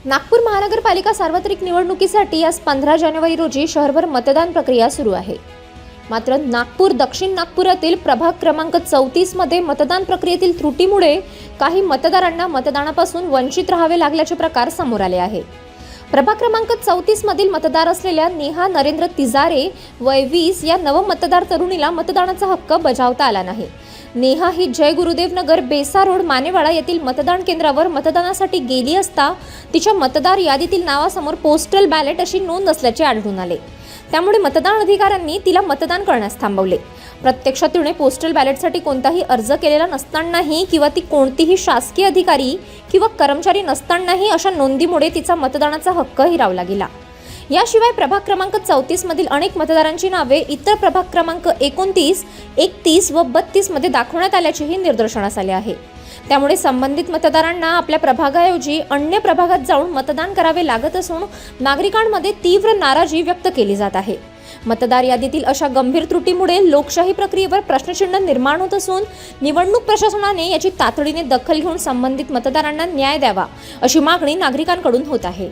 नागपूर महानगरपालिका सार्वत्रिक निवडणुकीसाठी आज 15 जानेवारी रोजी शहरभर मतदान प्रक्रिया सुरू आहे। मात्र नागपूर दक्षिण नागपुरातील प्रभाग क्रमांक 34 मध्ये मतदान प्रक्रियेतील त्रुटीमुळे काही मतदारांना मतदानापासून वंचित राहावे लागल्याचे प्रकार समोर आले आहे। प्रभाग क्रमांक 34 मधील मतदार असलेल्या नेहा नरेंद्र तिजारे वय 20 या नव मतदार तरुणीला मतदानाचा हक्क बजावता आला नाही। नेहा ही जय गुरुदेव नगर बेसा रोड मानेवाडा येथील मतदान केंद्रावर मतदानासाठी गेली असता तिच्या मतदार यादीतील नावासमोर पोस्टल बॅलेट अशी नोंद असल्याचे आढळून आले। त्यामुळे मतदान अधिकाऱ्यांनी तिला मतदान करण्यास थांबवले। प्रत्यक्षात तिने पोस्टल बॅलेटसाठी कोणताही अर्ज केलेला नसतानाही किंवा ती कोणतीही शासकीय अधिकारी किंवा कर्मचारी नसतानाही अशा नोंदीमुळे तिचा मतदानाचा हक्क हिरावला गेला। याशिवाय प्रभाग क्रमांक 34 मधील अनेक मतदारांची नावे इतर प्रभाग क्रमांक 29, 31 व 32 मध्ये दाखवण्यात आल्याचेही निदर्शनास आले आहे। त्यामुळे संबंधित मतदारांना आपल्या प्रभागाऐवजी अन्य प्रभागात जाऊन मतदान करावे लागत असून नागरिकांमध्ये तीव्र नाराजी व्यक्त केली जात आहे। मतदार यादीतील अशा गंभीर त्रुटीमुळे लोकशाही प्रक्रियेवर प्रश्नचिन्ह निर्माण होत असून निवडणूक प्रशासनाने याची तातडीने दखल घेऊन संबंधित मतदारांना न्याय द्यावा अशी मागणी नागरिकांकडून होत आहे।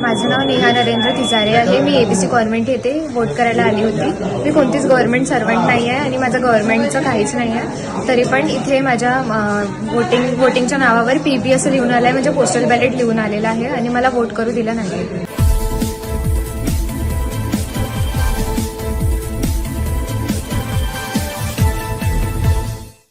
माझं नाव नेहा नरेंद्र तिजारे आहे। मी एबीसी गव्हर्नमेंट येथे वोट करायला आली होती। मी कोणतीच गव्हर्नमेंट सर्वंट नाही आहे आणि माझं गव्हर्नमेंटचं काहीच नाही आहे। तरी पण इथे माझ्या वोटिंगच्या नावावर पीबी असं लिहून आलं आहे, म्हणजे पोस्टल बॅलेट लिहून आलेलं आहे आणि मला वोट करू दिलं नाही।